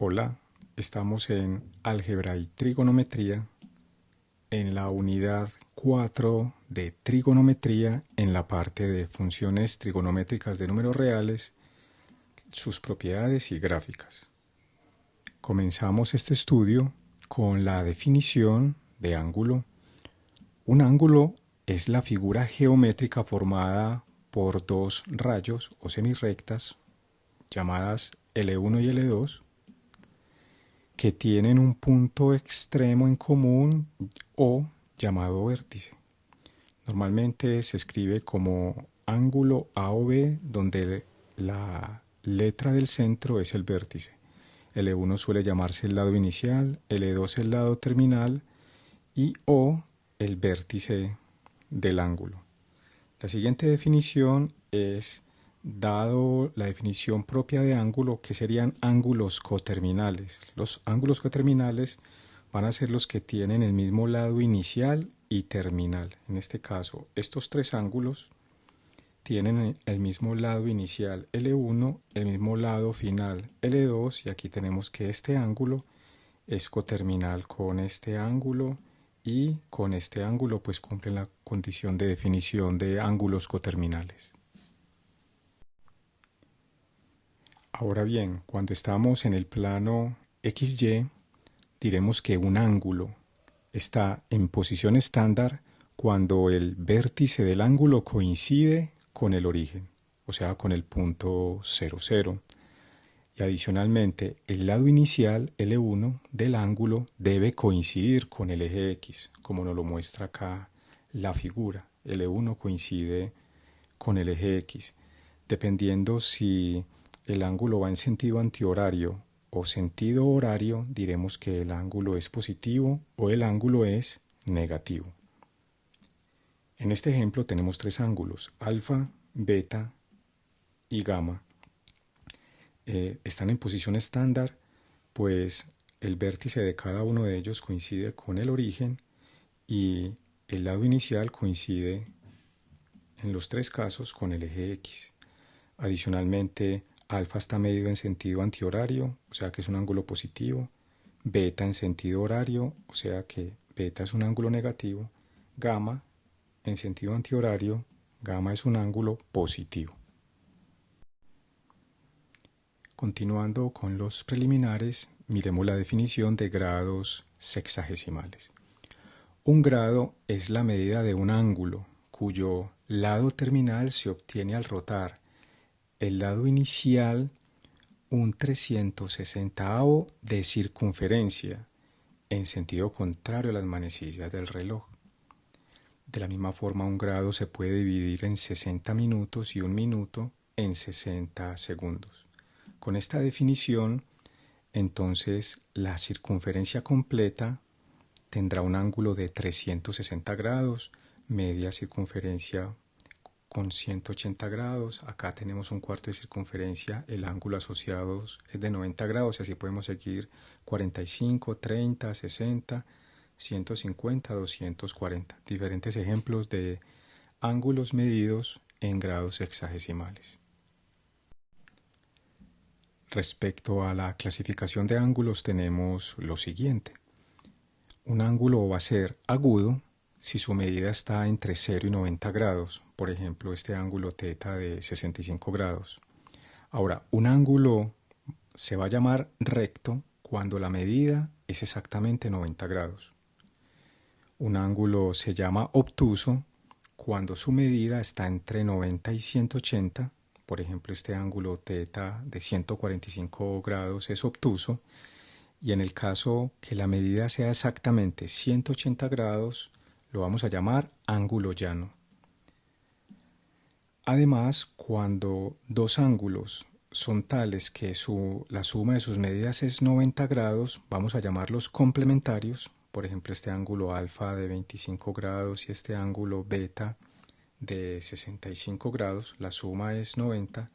Hola, estamos en álgebra y trigonometría en la unidad 4 de trigonometría en la parte de funciones trigonométricas de números reales, sus propiedades y gráficas. Comenzamos este estudio con la definición de ángulo. Un ángulo es la figura geométrica formada por dos rayos o semirrectas llamadas L1 y L2 que tienen un punto extremo en común o llamado vértice. Normalmente se escribe como ángulo A o B, donde la letra del centro es el vértice. L1 suele llamarse el lado inicial, L2 el lado terminal y O el vértice del ángulo. La siguiente definición es, dado la definición propia de ángulo, que serían ángulos coterminales. Los ángulos coterminales van a ser los que tienen el mismo lado inicial y terminal. En este caso, estos tres ángulos tienen el mismo lado inicial L1, el mismo lado final L2, y aquí tenemos que este ángulo es coterminal con este ángulo y con este ángulo pues cumplen la condición de definición de ángulos coterminales. Ahora bien, cuando estamos en el plano XY, diremos que un ángulo está en posición estándar cuando el vértice del ángulo coincide con el origen, o sea, con el punto 0, 0. Y adicionalmente, el lado inicial, L1, del ángulo debe coincidir con el eje X, como nos lo muestra acá la figura. L1 coincide con el eje X. Dependiendo si el ángulo va en sentido antihorario o sentido horario, diremos que el ángulo es positivo o el ángulo es negativo. En este ejemplo tenemos tres ángulos, alfa, beta y gamma. Están en posición estándar, pues el vértice de cada uno de ellos coincide con el origen y el lado inicial coincide en los tres casos con el eje X. Adicionalmente, alfa está medido en sentido antihorario, o sea que es un ángulo positivo, beta en sentido horario, o sea que beta es un ángulo negativo, gamma en sentido antihorario, gamma es un ángulo positivo. Continuando con los preliminares, miremos la definición de grados sexagesimales. Un grado es la medida de un ángulo cuyo lado terminal se obtiene al rotar el lado inicial un 360avo de circunferencia en sentido contrario a las manecillas del reloj. De la misma forma, un grado se puede dividir en 60 minutos y un minuto en 60 segundos. Con esta definición, entonces, la circunferencia completa tendrá un ángulo de 360 grados, media circunferencia con 180 grados. Acá tenemos un cuarto de circunferencia, el ángulo asociado es de 90 grados, y así podemos seguir 45, 30, 60, 150, 240. Diferentes ejemplos de ángulos medidos en grados sexagesimales. Respecto a la clasificación de ángulos tenemos lo siguiente. Un ángulo va a ser agudo si su medida está entre 0 y 90 grados, por ejemplo este ángulo θ de 65 grados. Ahora, un ángulo se va a llamar recto cuando la medida es exactamente 90 grados. Un ángulo se llama obtuso cuando su medida está entre 90 y 180. Por ejemplo, este ángulo θ de 145 grados es obtuso, y en el caso que la medida sea exactamente 180 grados, lo vamos a llamar ángulo llano. Además, cuando dos ángulos son tales que la suma de sus medidas es 90 grados, vamos a llamarlos complementarios. Por ejemplo, este ángulo alfa de 25 grados y este ángulo beta de 65 grados, la suma es 90,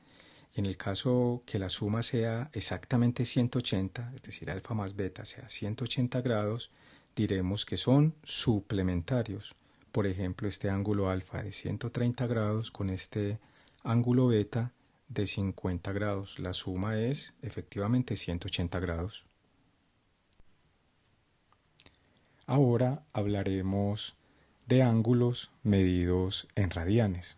y en el caso que la suma sea exactamente 180, es decir, alfa más beta sea 180 grados, diremos que son suplementarios. Por ejemplo, este ángulo alfa de 130 grados con este ángulo beta de 50 grados. La suma es efectivamente 180 grados. Ahora hablaremos de ángulos medidos en radianes.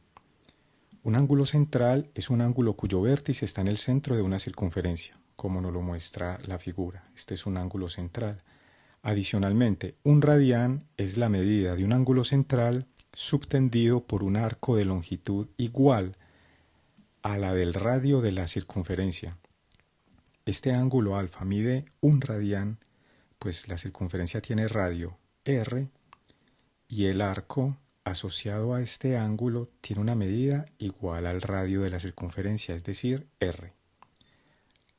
Un ángulo central es un ángulo cuyo vértice está en el centro de una circunferencia, como nos lo muestra la figura. Este es un ángulo central. Adicionalmente, un radián es la medida de un ángulo central subtendido por un arco de longitud igual a la del radio de la circunferencia. Este ángulo alfa mide un radián, pues la circunferencia tiene radio r y el arco asociado a este ángulo tiene una medida igual al radio de la circunferencia, es decir, r.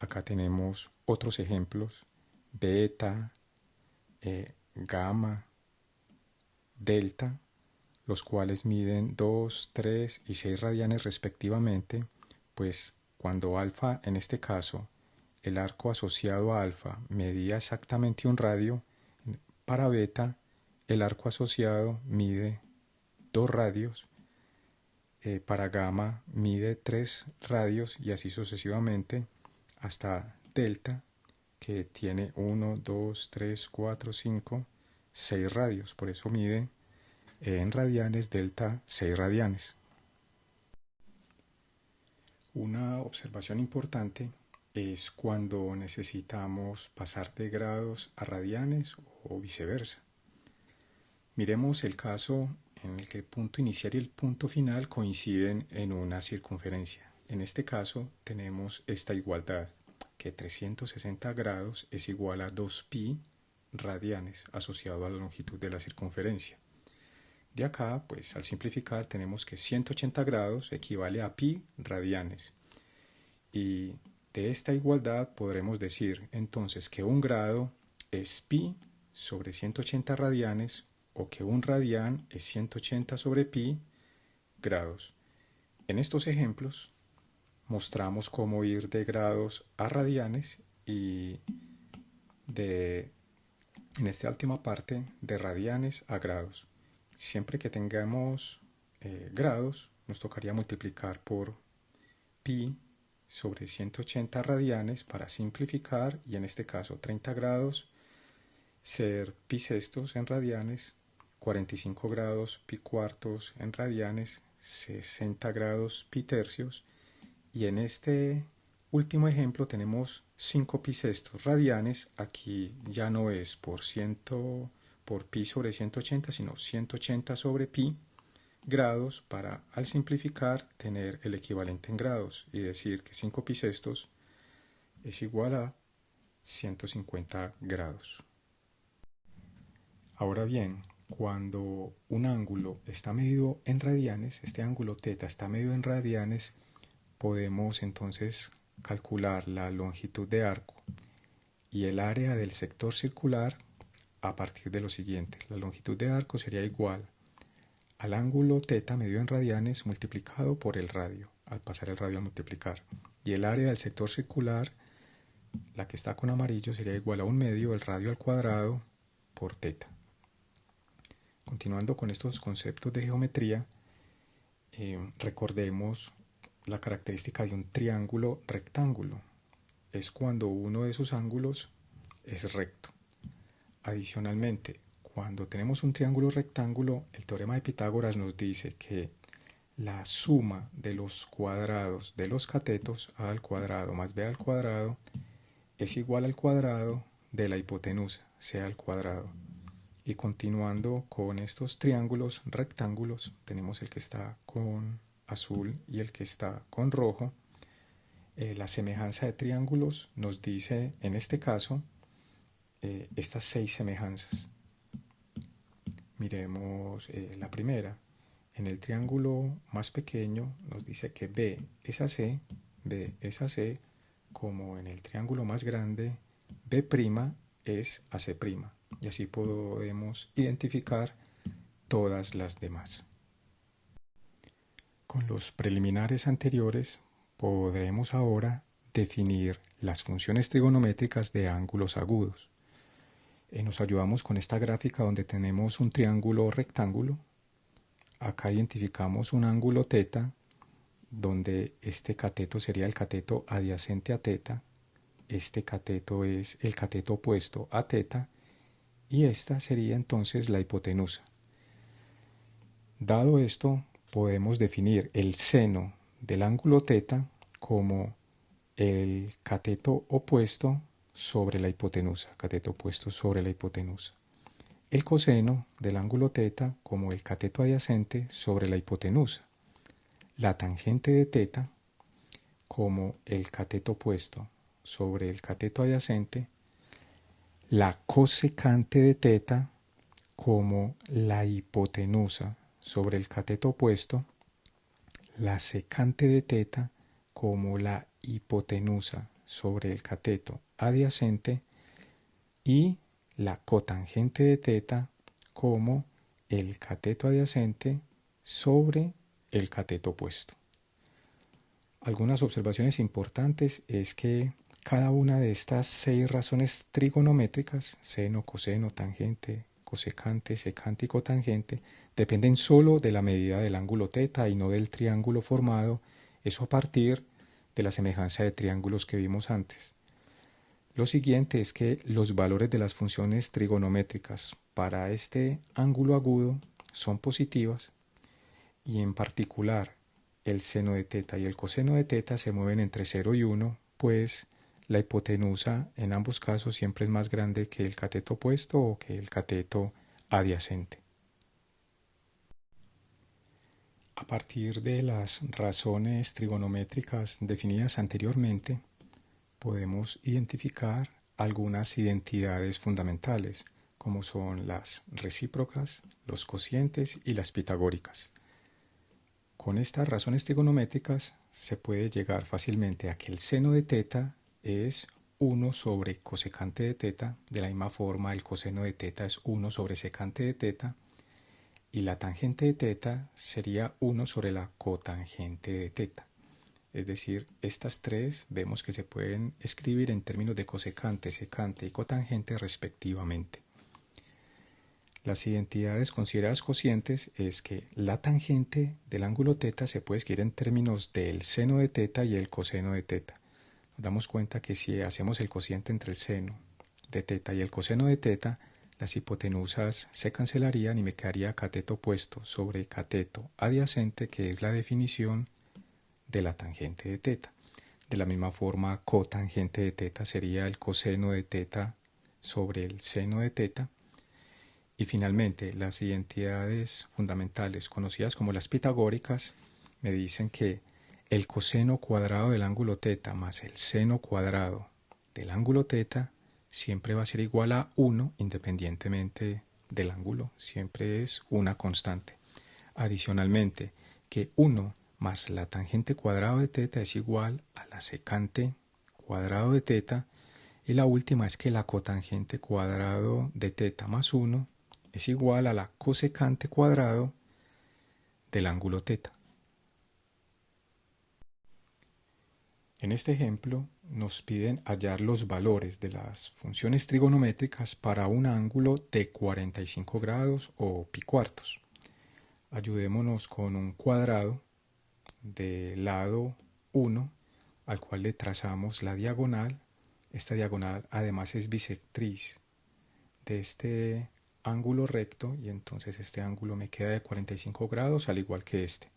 Acá tenemos otros ejemplos: beta, gamma, delta, los cuales miden 2, 3 y 6 radianes respectivamente, pues cuando alfa, en este caso, el arco asociado a alfa medía exactamente un radio, para beta el arco asociado mide 2 radios, para gamma mide 3 radios y así sucesivamente hasta delta, que tiene 1, 2, 3, 4, 5, 6 radios. Por eso mide en radianes delta 6 radianes. Una observación importante es cuando necesitamos pasar de grados a radianes o viceversa. Miremos el caso en el que el punto inicial y el punto final coinciden en una circunferencia. En este caso tenemos esta igualdad, que 360 grados es igual a 2pi radianes asociado a la longitud de la circunferencia. De acá, pues al simplificar, tenemos que 180 grados equivale a pi radianes. Y de esta igualdad podremos decir entonces que un grado es pi sobre 180 radianes, o que un radián es 180 sobre pi grados. En estos ejemplos mostramos cómo ir de grados a radianes y en esta última parte de radianes a grados. Siempre que tengamos grados, nos tocaría multiplicar por pi sobre 180 radianes para simplificar, y en este caso 30 grados ser pi sextos en radianes, 45 grados pi cuartos en radianes, 60 grados pi tercios, y en este último ejemplo tenemos 5 pi sextos radianes. Aquí ya no es por pi sobre 180, sino 180 sobre pi grados, para al simplificar tener el equivalente en grados y decir que 5 pi sextos es igual a 150 grados. Ahora bien, cuando un ángulo está medido en radianes, este ángulo θ está medido en radianes, podemos entonces calcular la longitud de arco y el área del sector circular a partir de lo siguiente. La longitud de arco sería igual al ángulo θ medido en radianes multiplicado por el radio, al pasar el radio a multiplicar. Y el área del sector circular, la que está con amarillo, sería igual a 1/2 del radio al cuadrado por θ. Continuando con estos conceptos de geometría, recordemos la característica de un triángulo rectángulo. Es cuando uno de sus ángulos es recto. Adicionalmente, cuando tenemos un triángulo rectángulo, el teorema de Pitágoras nos dice que la suma de los cuadrados de los catetos, a al cuadrado más b al cuadrado, es igual al cuadrado de la hipotenusa, c al cuadrado. Y continuando con estos triángulos rectángulos, tenemos el que está con azul y el que está con rojo. La semejanza de triángulos nos dice, en este caso, estas 6 semejanzas. Miremos la primera. En el triángulo más pequeño nos dice que B es a C, como en el triángulo más grande B' es a C'. Y así podemos identificar todas las demás. Con los preliminares anteriores podremos ahora definir las funciones trigonométricas de ángulos agudos. Nos ayudamos con esta gráfica donde tenemos un triángulo rectángulo. Acá identificamos un ángulo θ donde este cateto sería el cateto adyacente a teta, este cateto es el cateto opuesto a teta, y esta sería entonces la hipotenusa. Dado esto, podemos definir el seno del ángulo teta como el cateto opuesto sobre la hipotenusa, cateto opuesto sobre la hipotenusa. El coseno del ángulo teta como el cateto adyacente sobre la hipotenusa. La tangente de teta como el cateto opuesto sobre el cateto adyacente. La cosecante de teta como la hipotenusa sobre el cateto opuesto. La secante de teta como la hipotenusa sobre el cateto adyacente y la cotangente de teta como el cateto adyacente sobre el cateto opuesto. Algunas observaciones importantes es que cada una de estas 6 razones trigonométricas, seno, coseno, tangente, cosecante, secante y cotangente, dependen solo de la medida del ángulo teta y no del triángulo formado, eso a partir de la semejanza de triángulos que vimos antes. Lo siguiente es que los valores de las funciones trigonométricas para este ángulo agudo son positivas y en particular el seno de teta y el coseno de teta se mueven entre 0 y 1, pues la hipotenusa en ambos casos siempre es más grande que el cateto opuesto o que el cateto adyacente. A partir de las razones trigonométricas definidas anteriormente, podemos identificar algunas identidades fundamentales, como son las recíprocas, los cocientes y las pitagóricas. Con estas razones trigonométricas se puede llegar fácilmente a que el seno de teta es 1 sobre cosecante de teta, de la misma forma el coseno de teta es 1 sobre secante de teta, y la tangente de teta sería 1 sobre la cotangente de teta. Es decir, estas 3 vemos que se pueden escribir en términos de cosecante, secante y cotangente respectivamente. Las identidades consideradas cocientes es que la tangente del ángulo teta se puede escribir en términos del seno de teta y el coseno de teta. Nos damos cuenta que si hacemos el cociente entre el seno de teta y el coseno de teta, las hipotenusas se cancelarían y me quedaría cateto opuesto sobre cateto adyacente, que es la definición de la tangente de teta. De la misma forma, cotangente de teta sería el coseno de teta sobre el seno de teta. Y finalmente, las identidades fundamentales conocidas como las pitagóricas me dicen que el coseno cuadrado del ángulo teta más el seno cuadrado del ángulo teta siempre va a ser igual a 1 independientemente del ángulo, siempre es una constante. Adicionalmente, que 1 más la tangente cuadrado de teta es igual a la secante cuadrado de teta, y la última es que la cotangente cuadrado de teta más 1 es igual a la cosecante cuadrado del ángulo teta. En este ejemplo nos piden hallar los valores de las funciones trigonométricas para un ángulo de 45 grados o pi cuartos. Ayudémonos con un cuadrado de lado 1 al cual le trazamos la diagonal. Esta diagonal además es bisectriz de este ángulo recto y entonces este ángulo me queda de 45 grados al igual que este.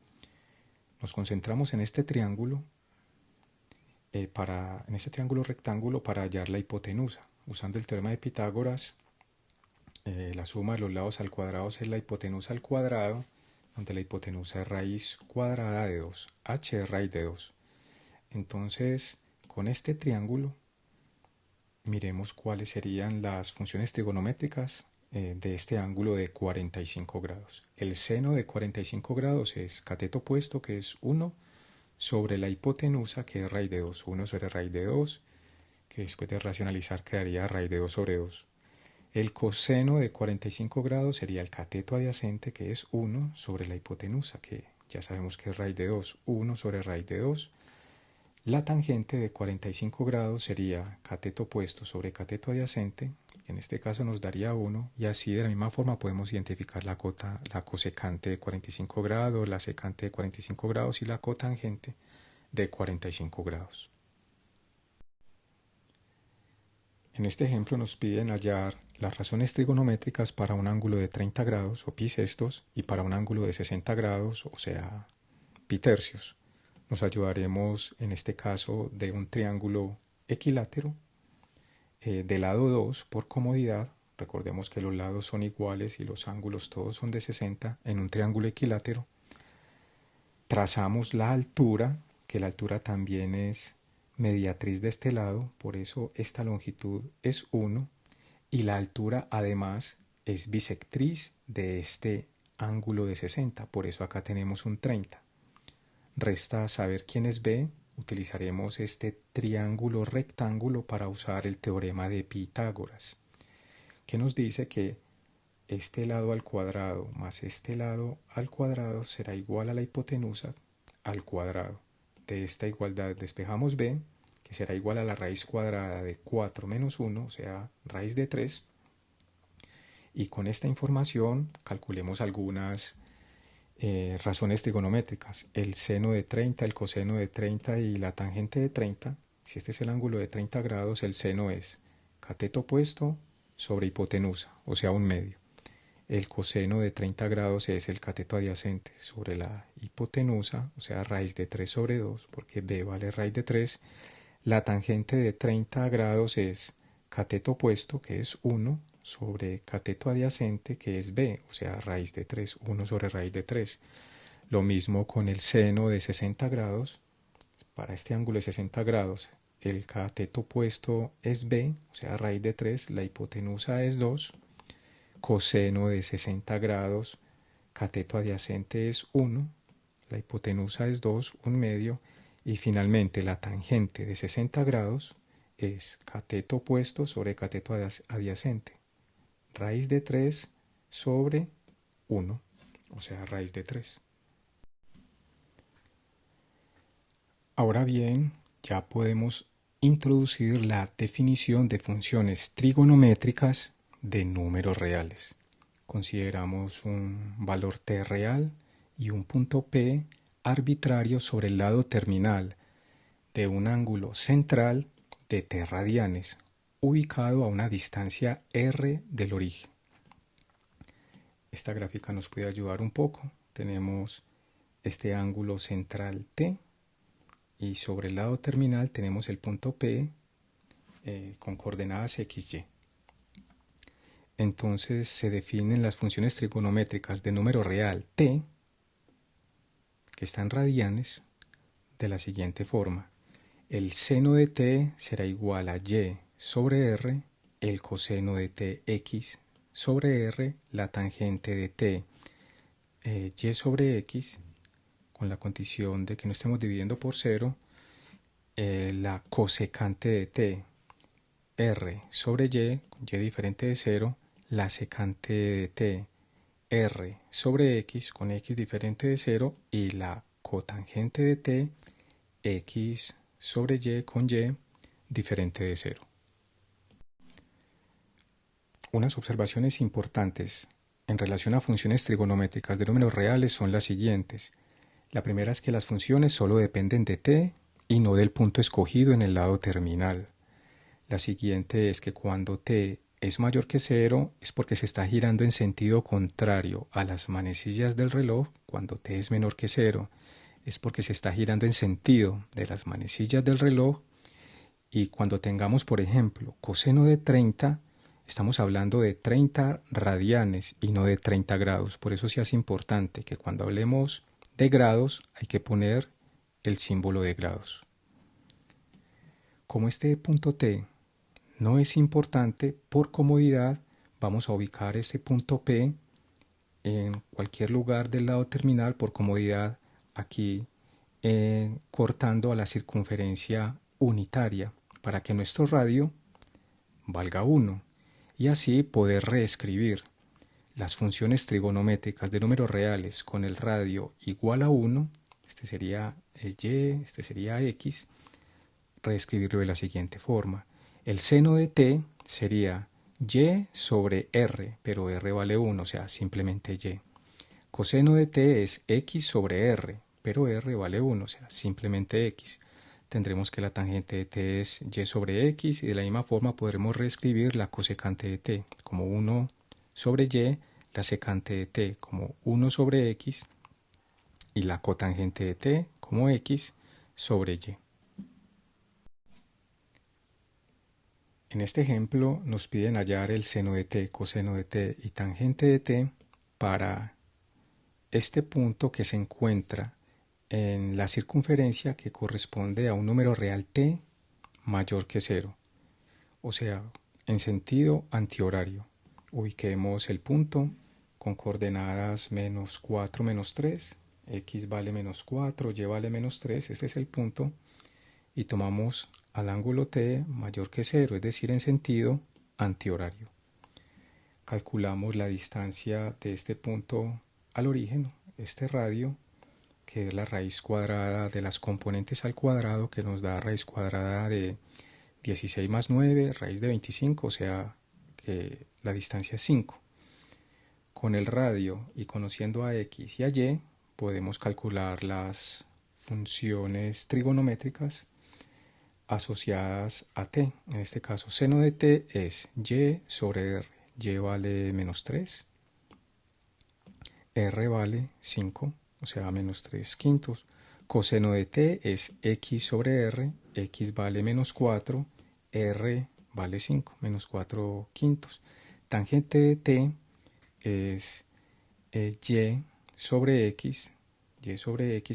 Nos concentramos en este triángulo rectángulo para hallar la hipotenusa. Usando el teorema de Pitágoras, la suma de los lados al cuadrado es la hipotenusa al cuadrado, donde la hipotenusa es raíz cuadrada de 2, h es raíz de 2. Entonces, con este triángulo, miremos cuáles serían las funciones trigonométricas de este ángulo de 45 grados. El seno de 45 grados es cateto opuesto, que es 1, sobre la hipotenusa, que es raíz de 2. 1 sobre raíz de 2, que después de racionalizar quedaría raíz de 2 sobre 2. El coseno de 45 grados sería el cateto adyacente, que es 1 sobre la hipotenusa, que ya sabemos que es raíz de 2, 1 sobre raíz de 2. La tangente de 45 grados sería cateto opuesto sobre cateto adyacente, que en este caso nos daría 1, y así de la misma forma podemos identificar la cosecante de 45 grados, la secante de 45 grados y la cotangente de 45 grados. En este ejemplo nos piden hallar las razones trigonométricas para un ángulo de 30 grados o pi sextos y para un ángulo de 60 grados, o sea, pi tercios. Nos ayudaremos en este caso de un triángulo equilátero de lado 2 por comodidad. Recordemos que los lados son iguales y los ángulos todos son de 60 en un triángulo equilátero. Trazamos la altura, que la altura también es mediatriz de este lado, por eso esta longitud es 1 y la altura además es bisectriz de este ángulo de 60, por eso acá tenemos un 30. Resta saber quién es B. Utilizaremos este triángulo rectángulo para usar el teorema de Pitágoras, que nos dice que este lado al cuadrado más este lado al cuadrado será igual a la hipotenusa al cuadrado. De esta igualdad despejamos B, que será igual a la raíz cuadrada de 4 menos 1, o sea, raíz de 3. Y con esta información calculemos algunas razones trigonométricas. El seno de 30, el coseno de 30 y la tangente de 30. Si este es el ángulo de 30 grados, el seno es cateto opuesto sobre hipotenusa, o sea, un medio. El coseno de 30 grados es el cateto adyacente sobre la hipotenusa, o sea, raíz de 3 sobre 2, porque B vale raíz de 3. La tangente de 30 grados es cateto opuesto, que es 1, sobre cateto adyacente, que es B, o sea, raíz de 3, 1 sobre raíz de 3. Lo mismo con el seno de 60 grados. Para este ángulo de 60 grados, el cateto opuesto es B, o sea, raíz de 3, la hipotenusa es 2. Coseno de 60 grados, cateto adyacente es 1, la hipotenusa es 2, un medio, y finalmente la tangente de 60 grados es cateto opuesto sobre cateto adyacente, raíz de 3 sobre 1, o sea, raíz de 3. Ahora bien, ya podemos introducir la definición de funciones trigonométricas de números reales. Consideramos un valor t real y un punto P arbitrario sobre el lado terminal de un ángulo central de t radianes, ubicado a una distancia r del origen. Esta gráfica nos puede ayudar un poco. Tenemos este ángulo central t y sobre el lado terminal tenemos el punto P con coordenadas XY. Entonces se definen las funciones trigonométricas de número real t, que está en radianes, de la siguiente forma. El seno de t será igual a y sobre r, el coseno de t x sobre r, la tangente de t y sobre x, con la condición de que no estemos dividiendo por 0, la cosecante de t r sobre y diferente de 0, la secante de t r sobre x con x diferente de 0 y la cotangente de t x sobre y con y diferente de 0. Unas observaciones importantes en relación a funciones trigonométricas de números reales son las siguientes. La primera es que las funciones solo dependen de t y no del punto escogido en el lado terminal. La siguiente es que cuando t es mayor que 0 es porque se está girando en sentido contrario a las manecillas del reloj. Cuando t es menor que 0 es porque se está girando en sentido de las manecillas del reloj. Y cuando tengamos, por ejemplo, coseno de 30, estamos hablando de 30 radianes y no de 30 grados. Por eso sí es importante que cuando hablemos de grados hay que poner el símbolo de grados. Como este punto T no es importante, por comodidad vamos a ubicar este punto P en cualquier lugar del lado terminal, por comodidad aquí cortando a la circunferencia unitaria para que nuestro radio valga 1 y así poder reescribir las funciones trigonométricas de números reales con el radio igual a 1, este sería y, este sería x, reescribirlo de la siguiente forma. El seno de t sería y sobre r, pero r vale 1, o sea, simplemente y. Coseno de t es x sobre r, pero r vale 1, o sea, simplemente x. Tendremos que la tangente de t es y sobre x y de la misma forma podremos reescribir la cosecante de t como 1 sobre y, la secante de t como 1 sobre x y la cotangente de t como x sobre y. En este ejemplo nos piden hallar el seno de t, coseno de t y tangente de t para este punto que se encuentra en la circunferencia que corresponde a un número real t mayor que 0, o sea, en sentido antihorario. Ubiquemos el punto con coordenadas menos 4, menos 3, x vale menos 4, y vale menos 3, este es el punto, y tomamos al ángulo t mayor que 0, es decir, en sentido antihorario. Calculamos la distancia de este punto al origen, este radio, que es la raíz cuadrada de las componentes al cuadrado, que nos da raíz cuadrada de 16 más 9, raíz de 25, o sea que la distancia es 5. Con el radio y conociendo a x y a y, podemos calcular las funciones trigonométricas asociadas a t. En este caso, seno de t es y sobre r. Y vale menos 3, r vale 5, o sea, menos 3 quintos. Coseno de t es x sobre r, x vale menos 4, r vale 5, menos 4 quintos. Tangente de t es y sobre x,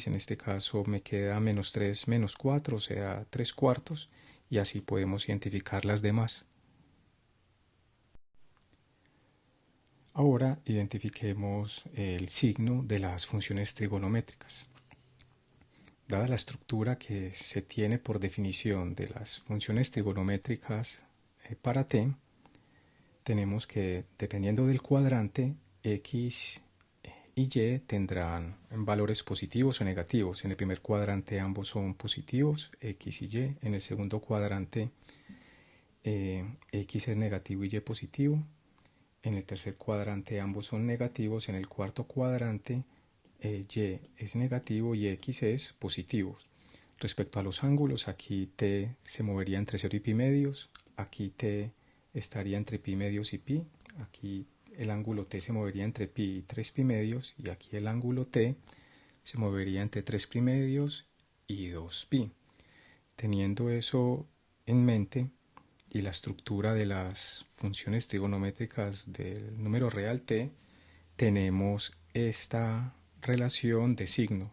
en este caso me queda menos 3 menos 4, o sea, 3 cuartos, y así podemos identificar las demás. Ahora identifiquemos el signo de las funciones trigonométricas. Dada la estructura que se tiene por definición de las funciones trigonométricas para t, tenemos que, dependiendo del cuadrante, x y y tendrán valores positivos o negativos. En el primer cuadrante ambos son positivos, x y y. En el segundo cuadrante x es negativo y y positivo. En el tercer cuadrante ambos son negativos. En el cuarto cuadrante y es negativo y x es positivo. Respecto a los ángulos, aquí t se movería entre 0 y pi medios, aquí t estaría entre pi medios y pi, aquí el ángulo t se movería entre pi y 3 pi medios, y aquí el ángulo t se movería entre 3 pi medios y 2 pi. Teniendo eso en mente y la estructura de las funciones trigonométricas del número real t, tenemos esta relación de signo.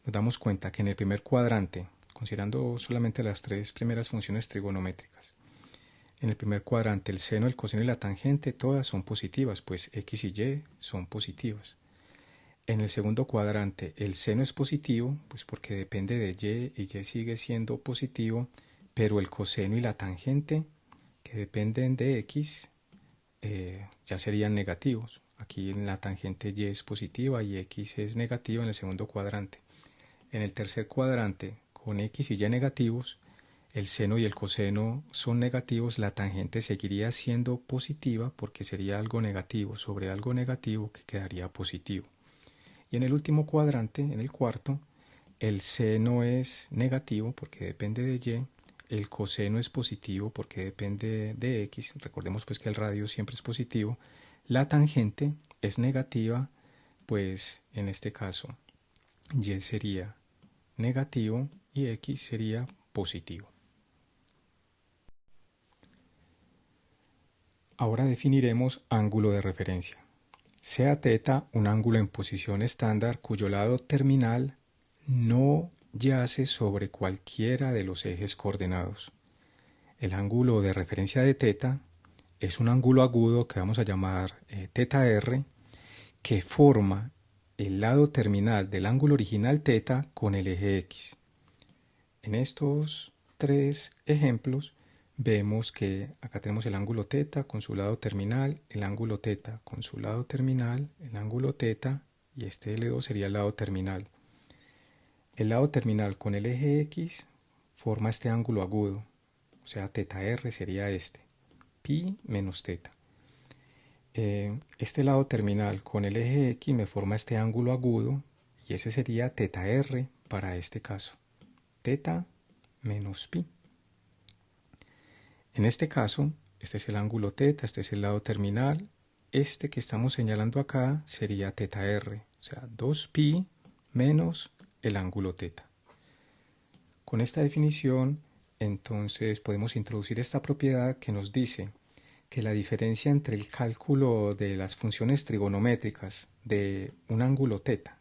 Nos damos cuenta que en el primer cuadrante, considerando solamente las tres primeras funciones trigonométricas, en el primer cuadrante el seno, el coseno y la tangente todas son positivas, pues x y y son positivas. En el segundo cuadrante el seno es positivo, pues porque depende de y y sigue siendo positivo, pero el coseno y la tangente, que dependen de x, ya serían negativos. Aquí en la tangente y es positiva y x es negativa en el segundo cuadrante. En el tercer cuadrante, con x y y negativos, el seno y el coseno son negativos, la tangente seguiría siendo positiva porque sería algo negativo sobre algo negativo que quedaría positivo. Y en el último cuadrante, en el cuarto, el seno es negativo porque depende de y, el coseno es positivo porque depende de x, recordemos pues que el radio siempre es positivo, la tangente es negativa, pues en este caso y sería negativo y x sería positivo. Ahora definiremos ángulo de referencia. Sea θ un ángulo en posición estándar cuyo lado terminal no yace sobre cualquiera de los ejes coordenados. El ángulo de referencia de θ es un ángulo agudo que vamos a llamar θr, que forma el lado terminal del ángulo original θ con el eje x. En estos tres ejemplos vemos que acá tenemos el ángulo θ con su lado terminal, el ángulo θ con su lado terminal, el ángulo θ, y este L2 sería el lado terminal. El lado terminal con el eje x forma este ángulo agudo, o sea θr sería este. pi menos teta. Este lado terminal con el eje X me forma este ángulo agudo y ese sería teta r para este caso. Teta menos pi. En este caso, este es el ángulo teta, este es el lado terminal. Este que estamos señalando acá sería teta r, o sea, 2pi menos el ángulo teta. Con esta definición, entonces podemos introducir esta propiedad que nos dice que la diferencia entre el cálculo de las funciones trigonométricas de un ángulo teta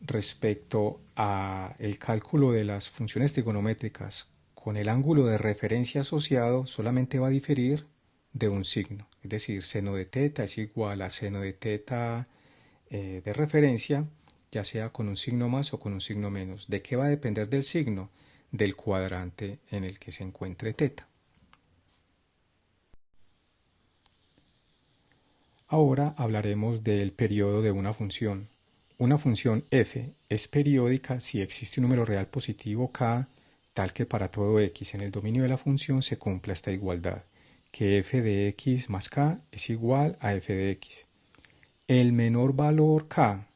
respecto a el cálculo de las funciones trigonométricas con el ángulo de referencia asociado solamente va a diferir de un signo. Es decir, seno de teta es igual a seno de teta de referencia, ya sea con un signo más o con un signo menos. ¿De qué va a depender del signo? Del cuadrante en el que se encuentre teta. Ahora hablaremos del periodo de una función. Una función f es periódica si existe un número real positivo k tal que para todo x en el dominio de la función se cumpla esta igualdad, que f de x más k es igual a f de x. El menor valor k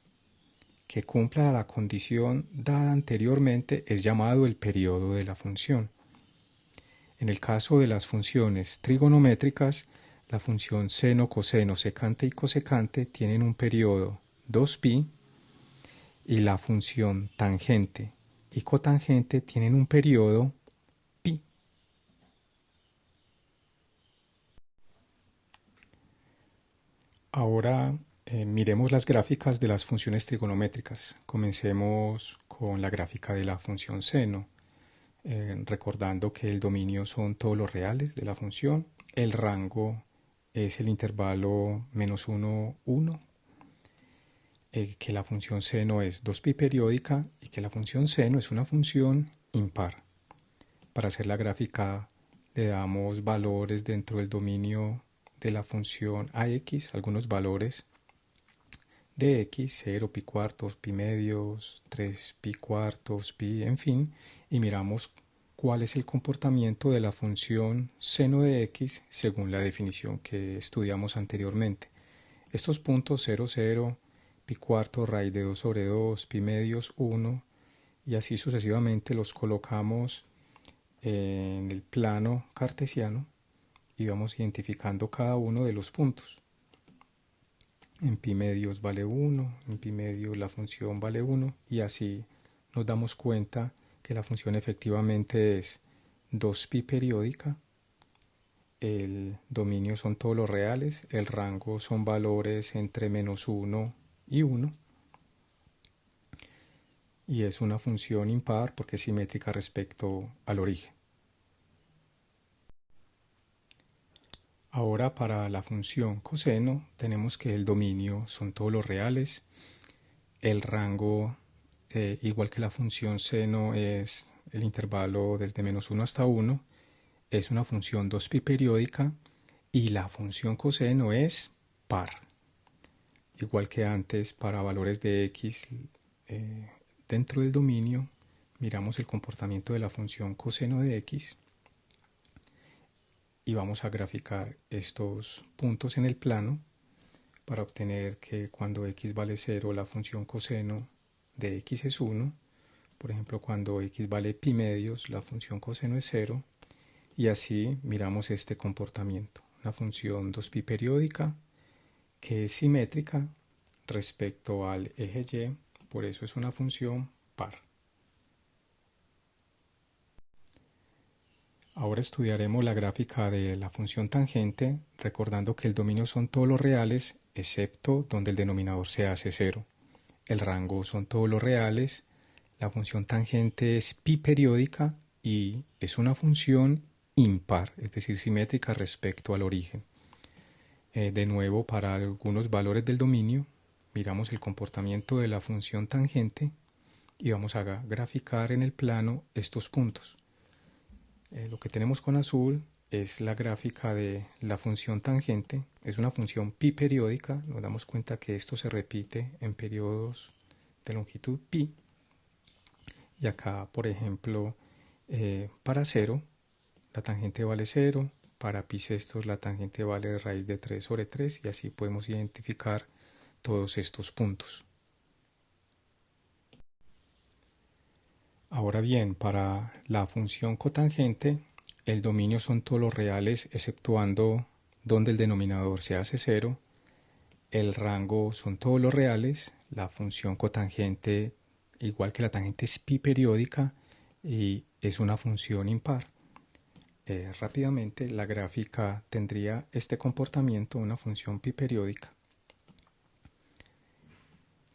que cumpla la condición dada anteriormente es llamado el periodo de la función. En el caso de las funciones trigonométricas, la función seno, coseno, secante y cosecante tienen un periodo 2pi y la función tangente y cotangente tienen un periodo pi. Ahora miremos las gráficas de las funciones trigonométricas. Comencemos con la gráfica de la función seno, recordando que el dominio son todos los reales de la función, el rango es el intervalo -1, 1, que la función seno es 2pi periódica y que la función seno es una función impar. Para hacer la gráfica le damos valores dentro del dominio de la función ax, algunos valores de x, 0, pi cuartos, pi medios, 3 pi cuartos, pi, en fin, y miramos cuál es el comportamiento de la función seno de x según la definición que estudiamos anteriormente. Estos puntos 0, 0, pi cuarto, raíz de 2 sobre 2, pi medios 1, y así sucesivamente los colocamos en el plano cartesiano y vamos identificando cada uno de los puntos. En pi medios vale 1, en pi medios la función vale 1 y así nos damos cuenta que la función efectivamente es 2pi periódica, el dominio son todos los reales, el rango son valores entre -1 y 1 y es una función impar porque es simétrica respecto al origen. Ahora para la función coseno tenemos que el dominio son todos los reales, el rango igual que la función seno es el intervalo desde -1 hasta 1, es una función 2pi periódica y la función coseno es par. Igual que antes para valores de x dentro del dominio miramos el comportamiento de la función coseno de x y vamos a graficar estos puntos en el plano para obtener que cuando x vale 0 la función coseno de x es 1, por ejemplo cuando x vale pi medios la función coseno es 0 y así miramos este comportamiento, una función 2pi periódica que es simétrica respecto al eje y, por eso es una función par. Ahora estudiaremos la gráfica de la función tangente, recordando que el dominio son todos los reales, excepto donde el denominador se hace 0. El rango son todos los reales, la función tangente es pi periódica y es una función impar, es decir, simétrica respecto al origen. De nuevo, para algunos valores del dominio, miramos el comportamiento de la función tangente y vamos a graficar en el plano estos puntos. Lo que tenemos con azul es la gráfica de la función tangente, es una función pi periódica, nos damos cuenta que esto se repite en periodos de longitud pi, y acá por ejemplo para 0, la tangente vale 0, para pi sextos la tangente vale raíz de 3 sobre 3 y así podemos identificar todos estos puntos. Ahora bien, para la función cotangente, el dominio son todos los reales exceptuando donde el denominador se hace 0. El rango son todos los reales. La función cotangente, igual que la tangente, es pi periódica y es una función impar. Rápidamente, la gráfica tendría este comportamiento, una función pi periódica.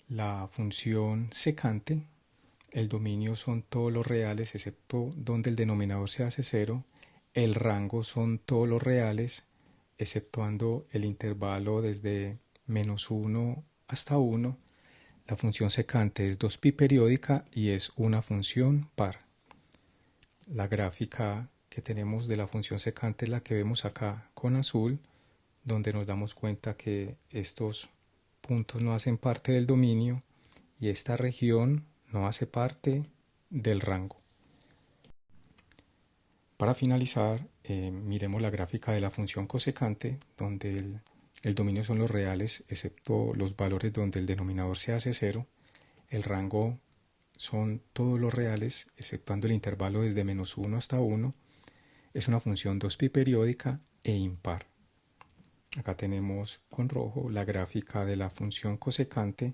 La función secante, el dominio son todos los reales excepto donde el denominador se hace 0. El rango son todos los reales exceptuando el intervalo desde -1 hasta 1. La función secante es 2pi periódica y es una función par. La gráfica que tenemos de la función secante es la que vemos acá con azul, donde nos damos cuenta que estos puntos no hacen parte del dominio y esta región no hace parte del rango. Para finalizar, miremos la gráfica de la función cosecante, donde el dominio son los reales, excepto los valores donde el denominador se hace 0. El rango son todos los reales, exceptuando el intervalo desde -1 hasta 1. Es una función 2pi periódica e impar. Acá tenemos con rojo la gráfica de la función cosecante,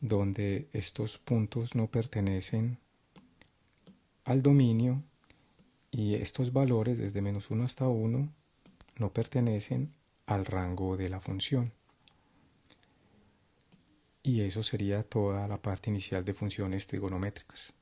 donde estos puntos no pertenecen al dominio y estos valores desde -1 hasta 1 no pertenecen al rango de la función. Y eso sería toda la parte inicial de funciones trigonométricas.